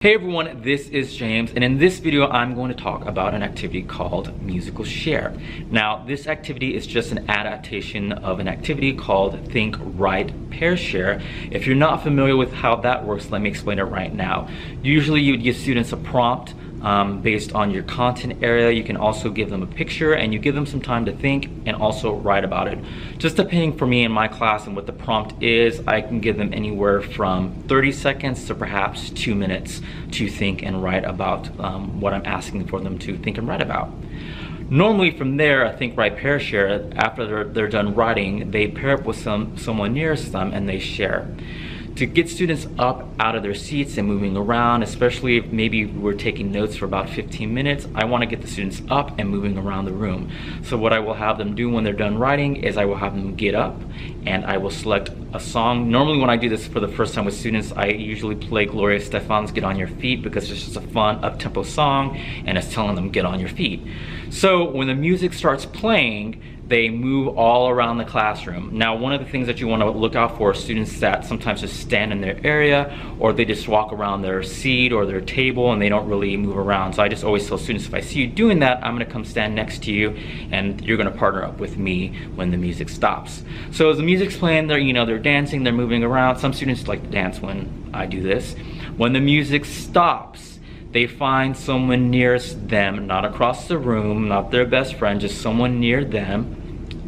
Hey everyone, this is James, and in this video I'm going to talk about an activity called musical share. Now, this activity is just an adaptation of an activity called Think, Write, Pair Share. If you're not familiar with how that works, let me explain it right now. Usually you would give students a prompt based on your content area. You can also give them a picture and you give them some time to think and also write about it. Just depending for me in my class and what the prompt is, I can give them anywhere from 30 seconds to perhaps 2 minutes to think and write about what I'm asking for them to think and write about. Normally from there, I think write, pair, share. After they're done writing, they pair up with someone nearest them and they share. To get students up out of their seats and moving around, especially if maybe we're taking notes for about 15 minutes, I want to get the students up and moving around the room. So what I will have them do when they're done writing is I will have them get up and I will select a song. Normally when I do this for the first time with students, I usually play Gloria Estefan's Get On Your Feet because it's just a fun up-tempo song and it's telling them get on your feet. So when the music starts playing, they move all around the classroom. Now, one of the things that you want to look out for are students that sometimes just stand in their area or they just walk around their seat or their table and they don't really move around. So I just always tell students, if I see you doing that, I'm going to come stand next to you and you're going to partner up with me when the music stops. So as the music's playing, they're dancing, they're moving around. Some students like to dance when I do this. When the music stops, they find someone nearest them, not across the room, not their best friend, just someone near them,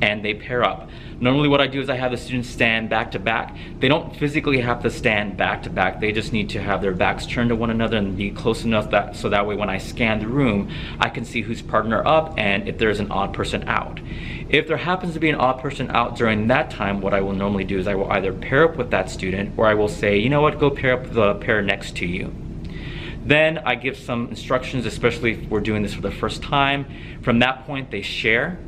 and they pair up. Normally what I do is I have the students stand back to back. They don't physically have to stand back to back. They just need to have their backs turned to one another and be close enough so that way when I scan the room, I can see who's partner up and if there's an odd person out. If there happens to be an odd person out during that time, what I will normally do is I will either pair up with that student or I will say, you know what, go pair up with the pair next to you. Then I give some instructions, especially if we're doing this for the first time. From that point, they share.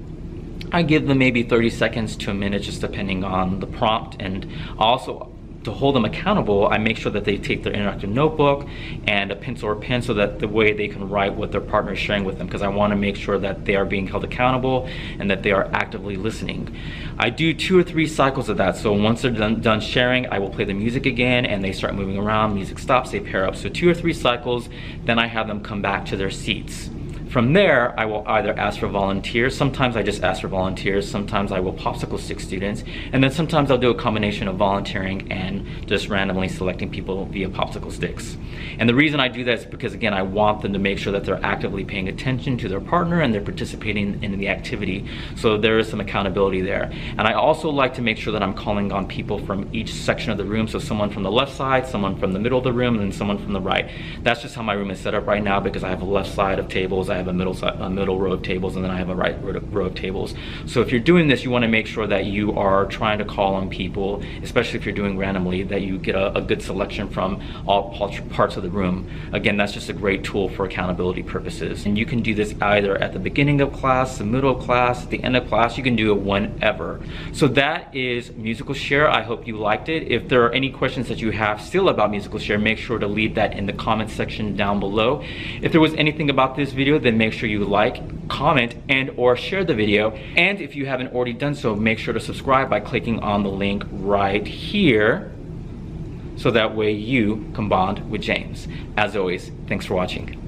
I give them maybe 30 seconds to a minute, just depending on the prompt. And also, to hold them accountable, I make sure that they take their interactive notebook and a pencil or pen so that the way they can write what their partner is sharing with them, because I want to make sure that they are being held accountable and that they are actively listening. I do 2 or 3 cycles of that. So once they're done sharing, I will play the music again and they start moving around, music stops, they pair up. So 2 or 3 cycles, then I have them come back to their seats. From there, I will either ask for volunteers. Sometimes I just ask for volunteers. Sometimes I will popsicle stick students. And then sometimes I'll do a combination of volunteering and just randomly selecting people via popsicle sticks. And the reason I do that is because, again, I want them to make sure that they're actively paying attention to their partner and they're participating in the activity. So there is some accountability there. And I also like to make sure that I'm calling on people from each section of the room. So someone from the left side, someone from the middle of the room, and then someone from the right. That's just how my room is set up right now because I have a left side of tables, I have a middle row of tables, and then I have a right row of tables. So if you're doing this, you want to make sure that you are trying to call on people, especially if you're doing randomly, that you get a good selection from all parts of the room. Again, that's just a great tool for accountability purposes. And you can do this either at the beginning of class, the middle of class, at the end of class. You can do it whenever. So that is musical share. I hope you liked it. If there are any questions that you have still about musical share, make sure to leave that in the comment section down below. If there was anything about this video, then make sure you like, comment, and or share the video. And if you haven't already done so, make sure to subscribe by clicking on the link right here so that way you can bond with James. As always, thanks for watching.